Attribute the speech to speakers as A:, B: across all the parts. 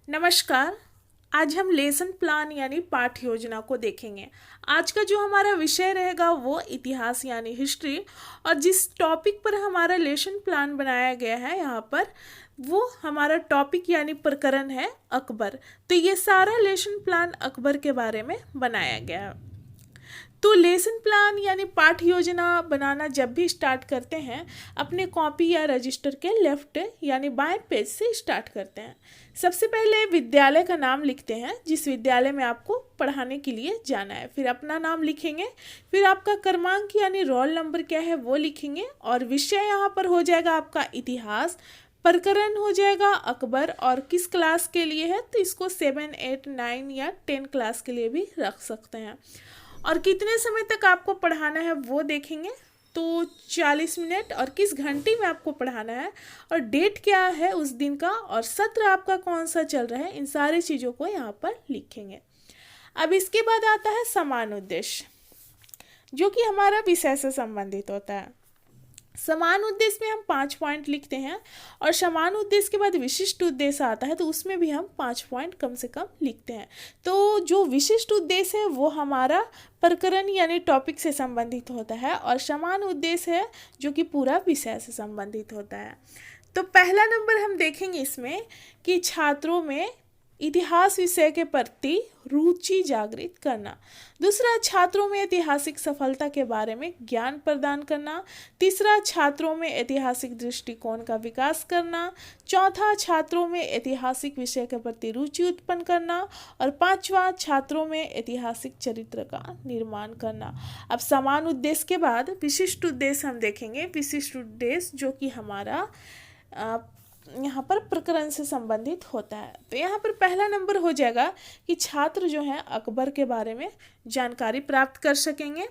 A: नमस्कार। आज हम लेसन प्लान यानी पाठ योजना को देखेंगे। आज का जो हमारा विषय रहेगा वो इतिहास यानी हिस्ट्री, और जिस टॉपिक पर हमारा लेसन प्लान बनाया गया है यहाँ पर वो हमारा टॉपिक यानी प्रकरण है अकबर। तो ये सारा लेसन प्लान अकबर के बारे में बनाया गया है। तो लेसन प्लान यानी पाठ योजना बनाना जब भी स्टार्ट करते हैं अपने कॉपी या रजिस्टर के लेफ्ट यानी बाएं पेज से स्टार्ट करते हैं। सबसे पहले विद्यालय का नाम लिखते हैं जिस विद्यालय में आपको पढ़ाने के लिए जाना है, फिर अपना नाम लिखेंगे, फिर आपका क्रमांक यानी रोल नंबर क्या है वो लिखेंगे, और विषय यहाँ पर हो जाएगा आपका इतिहास, प्रकरण हो जाएगा अकबर, और किस क्लास के लिए है तो इसको 7, 8, 9 या 10 क्लास के लिए भी रख सकते हैं। और कितने समय तक आपको पढ़ाना है वो देखेंगे, तो 40 मिनट, और किस घंटे में आपको पढ़ाना है, और डेट क्या है उस दिन का, और सत्र आपका कौन सा चल रहा है, इन सारी चीज़ों को यहाँ पर लिखेंगे। अब इसके बाद आता है समान उद्देश्य, जो कि हमारा विषय से संबंधित होता है। समान उद्देश्य में हम 5 पॉइंट लिखते हैं, और समान उद्देश्य के बाद विशिष्ट उद्देश्य आता है तो उसमें भी हम 5 पॉइंट कम से कम लिखते हैं। तो जो विशिष्ट उद्देश्य है वो हमारा प्रकरण यानी टॉपिक से संबंधित होता है, और समान उद्देश्य है जो कि पूरा विषय से संबंधित होता है। तो पहला नंबर हम देखेंगे इसमें कि छात्रों में इतिहास विषय के प्रति रुचि जागृत करना। दूसरा, छात्रों में ऐतिहासिक सफलता के बारे में ज्ञान प्रदान करना। तीसरा, छात्रों में ऐतिहासिक दृष्टिकोण का विकास करना। चौथा, छात्रों में ऐतिहासिक विषय के प्रति रुचि उत्पन्न करना। और पांचवा, छात्रों में ऐतिहासिक चरित्र का निर्माण करना। अब समान उद्देश्य के बाद विशिष्ट उद्देश्य हम देखेंगे। विशिष्ट उद्देश्य जो कि हमारा यहाँ पर प्रकरण से संबंधित होता है। तो यहाँ पर पहला नंबर हो जाएगा कि छात्र जो हैं अकबर के बारे में जानकारी प्राप्त कर सकेंगे।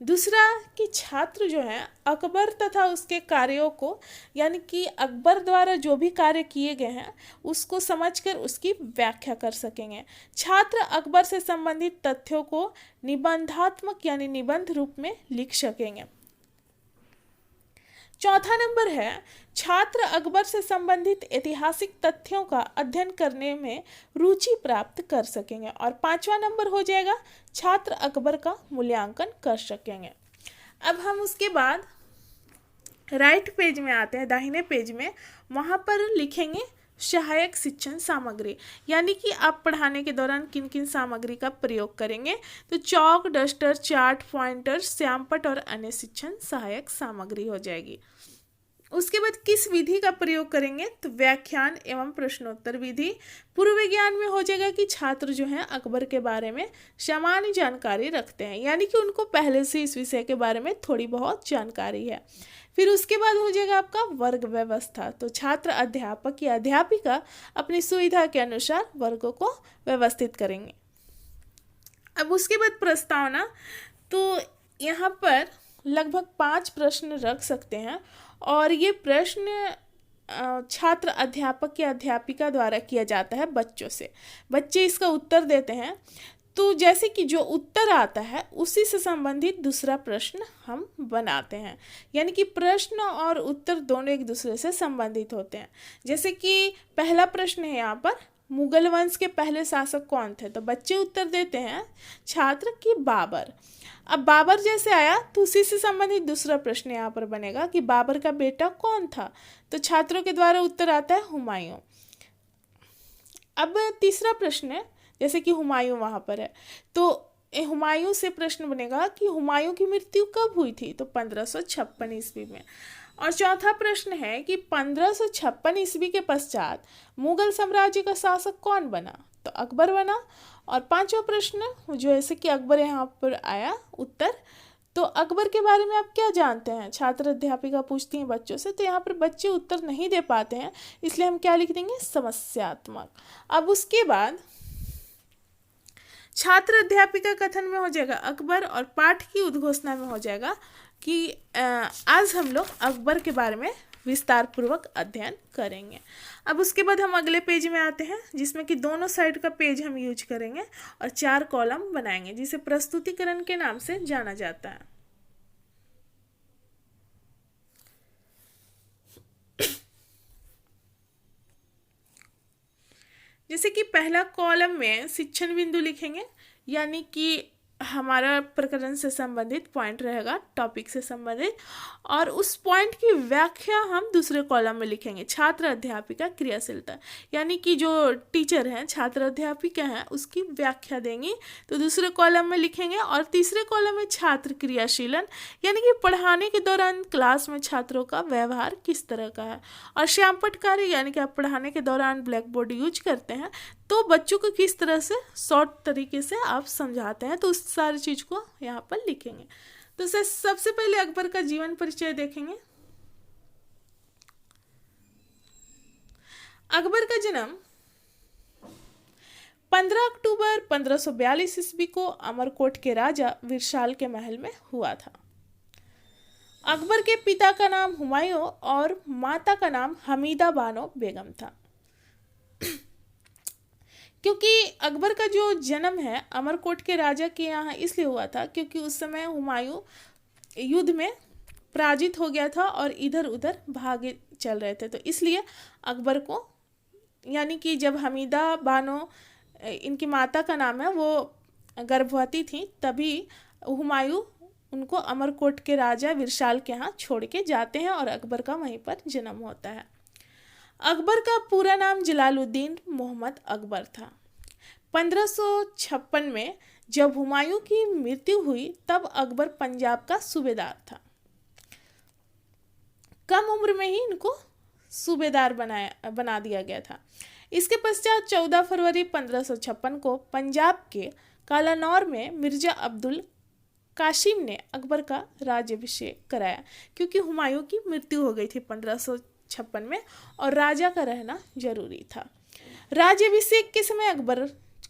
A: दूसरा, कि छात्र जो हैं अकबर तथा उसके कार्यों को यानी कि अकबर द्वारा जो भी कार्य किए गए हैं उसको समझकर उसकी व्याख्या कर सकेंगे। छात्र अकबर से संबंधित तथ्यों को निबंधात्मक यानी निबंध रूप में लिख सकेंगे। चौथा नंबर है छात्र अकबर से संबंधित ऐतिहासिक तथ्यों का अध्ययन करने में रुचि प्राप्त कर सकेंगे। और पांचवा नंबर हो जाएगा छात्र अकबर का मूल्यांकन कर सकेंगे। अब हम उसके बाद राइट पेज में आते हैं, दाहिने पेज में, वहाँ पर लिखेंगे सहायक शिक्षण सामग्री, यानी कि आप पढ़ाने के दौरान किन किन सामग्री का प्रयोग करेंगे। तो चौक, डस्टर, चार्ट, पॉइंटर, श्यामपट्ट और अन्य शिक्षण सहायक सामग्री हो जाएगी। उसके बाद किस विधि का प्रयोग करेंगे तो व्याख्यान एवं प्रश्नोत्तर विधि। पूर्व विज्ञान में हो जाएगा कि छात्र जो हैं अकबर के बारे में सामान्य जानकारी रखते हैं, यानी कि उनको पहले से इस विषय के बारे में थोड़ी बहुत जानकारी है। फिर उसके बाद हो जाएगा आपका वर्ग व्यवस्था। तो छात्र अध्यापक या अध्यापिका अपनी सुविधा के अनुसार वर्गों को व्यवस्थित करेंगे। अब उसके बाद प्रस्तावना, तो यहाँ पर लगभग 5 प्रश्न रख सकते हैं, और ये प्रश्न छात्र अध्यापक या अध्यापिका द्वारा किया जाता है बच्चों से। बच्चे इसका उत्तर देते हैं, तो जैसे कि जो उत्तर आता है उसी से संबंधित दूसरा प्रश्न हम बनाते हैं, यानी कि प्रश्न और उत्तर दोनों एक दूसरे से संबंधित होते हैं। जैसे कि पहला प्रश्न है यहाँ पर, मुगल वंश के पहले शासक कौन थे, तो बच्चे उत्तर देते हैं छात्र की बाबर। अब बाबर जैसे आया तो उसी से संबंधित दूसरा प्रश्न यहाँ पर बनेगा कि बाबर का बेटा कौन था, तो छात्रों के द्वारा उत्तर आता है हुमायूं। अब तीसरा प्रश्न है, जैसे कि हुमायूं वहाँ पर है, तो हुमायूं से प्रश्न बनेगा कि हुमायूं की मृत्यु कब हुई थी, तो 1556 ईस्वी में। और चौथा प्रश्न है कि 1556 ईस्वी के पश्चात मुगल साम्राज्य का शासक कौन बना, तो अकबर बना। और पांचवा प्रश्न जो ऐसे कि अकबर यहाँ पर आया उत्तर, तो अकबर के बारे में आप क्या जानते हैं, छात्र अध्यापिका पूछती हैं बच्चों से। तो यहाँ पर बच्चे उत्तर नहीं दे पाते हैं, इसलिए हम क्या लिख देंगे, समस्यात्मक। अब उसके बाद छात्र अध्यापिका कथन में हो जाएगा अकबर, और पाठ की उद्घोषणा में हो जाएगा कि आज हम लोग अकबर के बारे में विस्तार पूर्वक अध्ययन करेंगे। अब उसके बाद हम अगले पेज में आते हैं, जिसमें कि दोनों साइड का पेज हम यूज करेंगे और 4 कॉलम बनाएंगे, जिसे प्रस्तुतिकरण के नाम से जाना जाता है। जैसे जैसे कि पहला कॉलम में शिक्षण बिंदु लिखेंगे, यानी कि हमारा प्रकरण से संबंधित पॉइंट रहेगा, टॉपिक से संबंधित, और उस पॉइंट की व्याख्या हम दूसरे कॉलम में लिखेंगे। छात्र अध्यापिका क्रियाशीलता, यानी कि जो टीचर हैं, छात्र अध्यापिका हैं, उसकी व्याख्या देंगी, तो दूसरे कॉलम में लिखेंगे। और तीसरे कॉलम में छात्र क्रियाशीलन, यानी कि पढ़ाने के दौरान क्लास में छात्रों का व्यवहार किस तरह का है। और श्यामपटकारी, यानी कि आप पढ़ाने के दौरान ब्लैक बोर्ड यूज करते हैं तो बच्चों को किस तरह से शॉर्ट तरीके से आप समझाते हैं, तो उस सारी चीज को यहाँ पर लिखेंगे। तो सबसे पहले अकबर का जीवन परिचय देखेंगे। अकबर का जन्म 15 अक्टूबर 1542 ईस्वी को अमरकोट के राजा विशाल के महल में हुआ था। अकबर के पिता का नाम हुमायूं और माता का नाम हमीदा बानो बेगम था। क्योंकि अकबर का जो जन्म है अमरकोट के राजा के यहाँ इसलिए हुआ था क्योंकि उस समय हुमायूं युद्ध में पराजित हो गया था और इधर उधर भागे चल रहे थे, तो इसलिए अकबर को, यानी कि जब हमीदा बानो इनकी माता का नाम है, वो गर्भवती थी, तभी हुमायूं उनको अमरकोट के राजा विशाल के यहाँ छोड़ के जाते हैं और अकबर का वहीं पर जन्म होता है। अकबर का पूरा नाम जलालुद्दीन मोहम्मद अकबर था। 1556 में जब हुमायूं की मृत्यु हुई तब अकबर पंजाब का सूबेदार था। कम उम्र में ही इनको सूबेदार बना दिया गया था। इसके पश्चात 14 फरवरी 1556 को पंजाब के कालानौर में मिर्जा अब्दुल कासिम ने अकबर का राज्याभिषेक कराया, क्योंकि हुमायूं की मृत्यु हो गई थी 1556 में और राजा का रहना जरूरी था। राज्याभिषेक के समय अकबर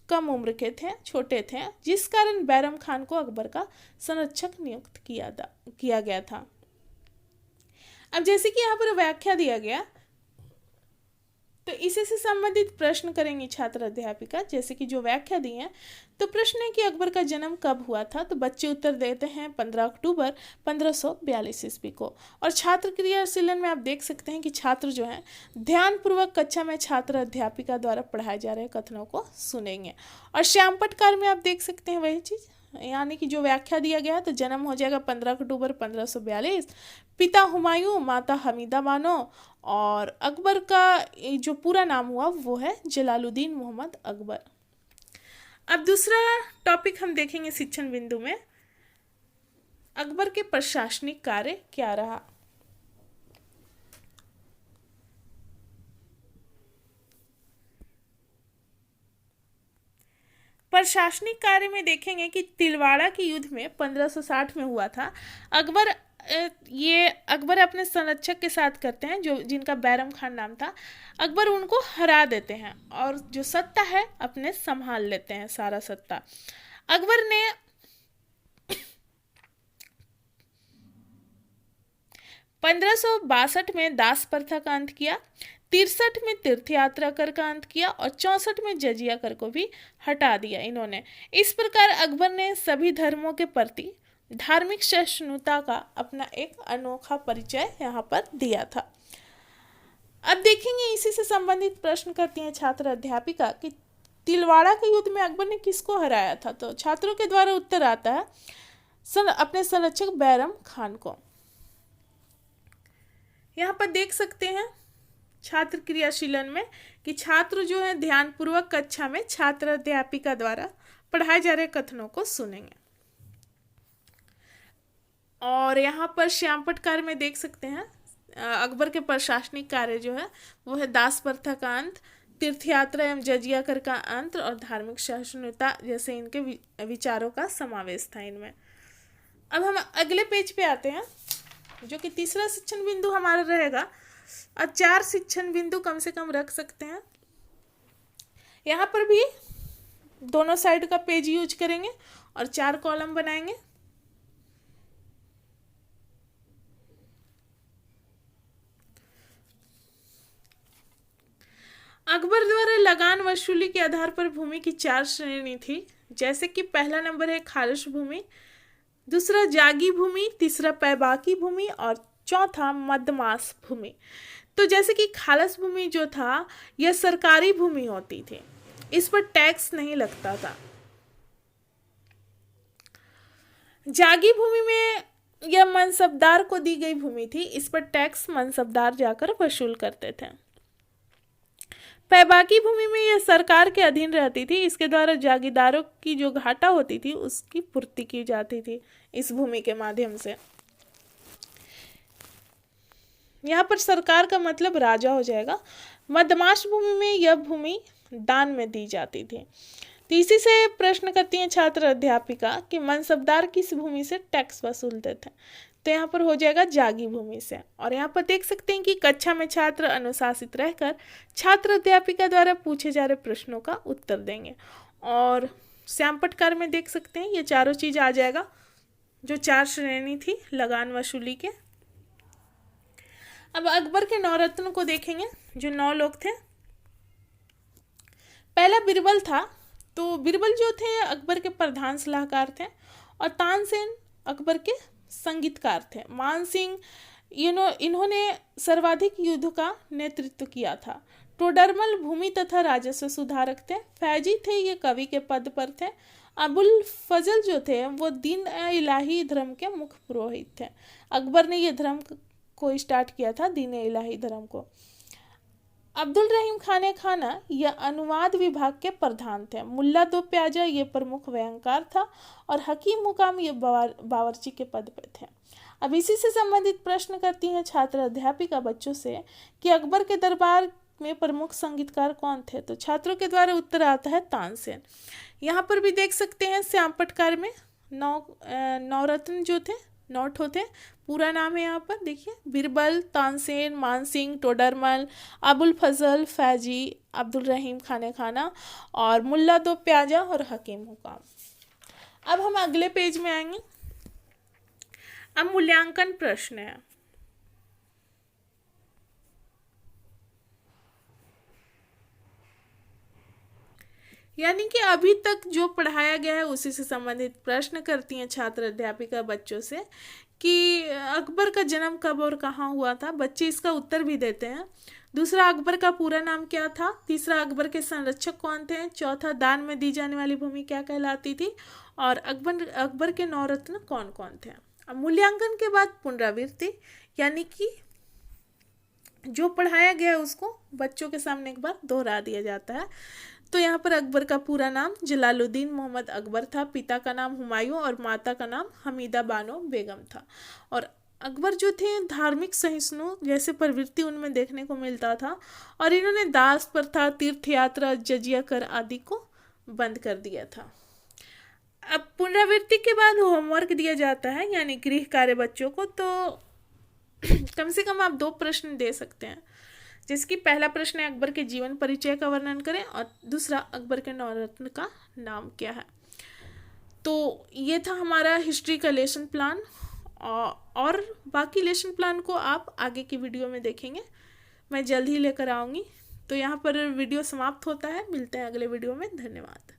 A: कम उम्र के थे, छोटे थे, जिस कारण बैरम खान को अकबर का संरक्षक नियुक्त किया गया था। अब जैसे कि यहाँ पर व्याख्या दिया गया, तो इसी से संबंधित प्रश्न करेंगे छात्र अध्यापिका। जैसे कि जो व्याख्या दी है, तो प्रश्न है कि अकबर का जन्म कब हुआ था, तो बच्चे उत्तर देते हैं 15 अक्टूबर 1542 ईस्वी को। और छात्र क्रियाशीलन में आप देख सकते हैं कि छात्र जो है ध्यानपूर्वक कक्षा में छात्र अध्यापिका द्वारा पढ़ाए जा रहे कथनों को सुनेंगे। और श्यामपटकार में आप देख सकते हैं वही चीज, यानी कि जो व्याख्या दिया गया, तो जन्म हो जाएगा 15 अक्टूबर 1542, पिता हुमायूं, माता हमीदा बानो, और अकबर का जो पूरा नाम हुआ वो है जलालुद्दीन मोहम्मद अकबर। अब दूसरा टॉपिक हम देखेंगे शिक्षण बिंदु में, अकबर के प्रशासनिक कार्य क्या रहा। प्रशासनिक कार्य में देखेंगे कि तिलवाड़ा के युद्ध में 1560 में हुआ था। अकबर अपने संरक्षक के साथ करते हैं, जो जिनका बैरम खान नाम था। अकबर उनको हरा देते हैं और जो सत्ता है अपने संभाल लेते हैं, सारा सत्ता। अकबर ने 1562 में दास प्रथा का अंत किया, 63 में तीर्थ यात्रा कर का अंत किया और 64 में जजिया कर को भी हटा दिया इन्होंने। इस प्रकार अकबर ने सभी धर्मों के प्रति धार्मिक सहिष्णुता का अपना एक अनोखा परिचय यहाँ पर दिया था। अब देखेंगे इसी से संबंधित प्रश्न करती हैं छात्र अध्यापिका कि तिलवाड़ा के युद्ध में अकबर ने किसको हराया था, तो छात्रों के द्वारा उत्तर आता है अपने संरक्षक बैरम खान को। यहाँ पर देख सकते हैं छात्र क्रियाशीलन में कि छात्र जो है ध्यानपूर्वक कक्षा में छात्र अध्यापिका द्वारा पढ़ाए जा रहे कथनों को सुनेंगे। और यहाँ पर श्यामपटकार में देख सकते हैं अकबर के प्रशासनिक कार्य जो है वो है दास प्रथा का अंत, तीर्थ यात्रा एवं जजिया कर का अंत और धार्मिक सहिष्णुता जैसे इनके विचारों का समावेश था इनमें। अब हम अगले पेज पे आते हैं, जो कि तीसरा शिक्षण बिंदु हमारा रहेगा। और 4 शिक्षण बिंदु कम से कम रख सकते हैं। यहाँ पर भी दोनों साइड का पेज यूज करेंगे और 4 कॉलम बनाएंगे। अकबर द्वारा लगान वसूली के आधार पर भूमि की 4 श्रेणी थी, जैसे कि पहला नंबर है खालिश भूमि, दूसरा जागी भूमि, तीसरा पैबाकी भूमि और चौथा मदमास भूमि। तो जैसे कि खालिश भूमि जो था यह सरकारी भूमि होती थी इस पर टैक्स नहीं लगता था। जागी भूमि में यह मनसबदार को दी गई भूमि थी, इस पर टैक्स मनसबदार जाकर वसूल करते थे। पैबाकी भूमि में यह सरकार के अधीन रहती थी, इसके द्वारा जागीरदारों की जो घाटा होती थी उसकी पूर्ति की जाती थी इस भूमि के माध्यम से। यहाँ पर सरकार का मतलब राजा हो जाएगा। मध्यमाश भूमि में यह भूमि दान में दी जाती थी। तीसरी से प्रश्न करती हैं छात्र अध्यापिका कि मनसबदार किस भूमि से टैक्स वसूलते थे, तो यहाँ पर हो जाएगा जागी भूमि से। और यहाँ पर देख सकते हैं कि कक्षा में छात्र अनुशासित रहकर छात्र अध्यापिका द्वारा पूछे जा रहे प्रश्नों का उत्तर देंगे। और श्याम पटकार में देख सकते हैं ये चारों चीज आ जाएगा, जो 4 श्रेणी थी लगान वसूली के। अब अकबर के 9 रत्न को देखेंगे, जो 9 लोग थे। पहला बिरबल था, तो बिरबल जो थे अकबर के प्रधान सलाहकार थे, और तानसेन अकबर के संगीतकार थे। मान सिंह इन्होंने सर्वाधिक युद्ध का नेतृत्व किया था। टोडरमल भूमि तथा राजस्व सुधारक थे। फैजी थे, ये कवि के पद पर थे। अबुल फजल जो थे वो दीन इलाही धर्म के मुख्य पुरोहित थे। अकबर ने ये धर्म को स्टार्ट किया था, दीन इलाही धर्म को। अब्दुल रहीम खाने खाना यह अनुवाद विभाग के प्रधान थे। मुल्ला दो प्याजा ये प्रमुख व्यंगकार था, और हकीम हुकाम ये बावर्ची के पद पर थे। अब इसी से संबंधित प्रश्न करती हैं छात्र अध्यापिका बच्चों से कि अकबर के दरबार में प्रमुख संगीतकार कौन थे, तो छात्रों के द्वारा उत्तर आता है तानसेन। यहाँ पर भी देख सकते हैं श्याम पटकार में 9 रत्न जो थे 9 होते, पूरा नाम है यहाँ पर देखिए, बिरबल, तानसेन, मानसिंह, टोडरमल, अबुल फजल, फैजी, अब्दुल रहीम खाने खाना, और मुल्ला दो प्याजा और हकीम हुकाम। अब हम अगले पेज में आएंगे। अब मूल्यांकन प्रश्न है। यानी कि अभी तक जो पढ़ाया गया है उसी से संबंधित प्रश्न करती हैं छात्र अध्यापिका बच्चों से कि अकबर का जन्म कब और कहाँ हुआ था। बच्चे इसका उत्तर भी देते हैं। दूसरा, अकबर का पूरा नाम क्या था। तीसरा, अकबर के संरक्षक कौन थे। चौथा, दान में दी जाने वाली भूमि क्या कहलाती थी। और अकबर के 9 रत्न कौन कौन थे। अब मूल्यांकन के बाद पुनरावृत्ति, यानी कि जो पढ़ाया गया है उसको बच्चों के सामने एक बार दोहरा दिया जाता है। तो यहाँ पर अकबर का पूरा नाम जलालुद्दीन मोहम्मद अकबर था। पिता का नाम हुमायूं और माता का नाम हमीदा बानो बेगम था। और अकबर जो थे धार्मिक सहिष्णु जैसे प्रवृत्ति उनमें देखने को मिलता था, और इन्होंने दास प्रथा, तीर्थ यात्रा, जजिया कर आदि को बंद कर दिया था। अब पुनरावृत्ति के बाद होमवर्क दिया जाता है, यानी गृह कार्य बच्चों को। तो कम से कम आप 2 प्रश्न दे सकते हैं, जिसकी पहला प्रश्न है अकबर के जीवन परिचय का वर्णन करें, और दूसरा अकबर के 9 रत्न का नाम क्या है। तो ये था हमारा हिस्ट्री का लेसन प्लान, और बाकी लेसन प्लान को आप आगे की वीडियो में देखेंगे, मैं जल्द ही लेकर आऊँगी। तो यहाँ पर वीडियो समाप्त होता है, मिलते हैं अगले वीडियो में। धन्यवाद।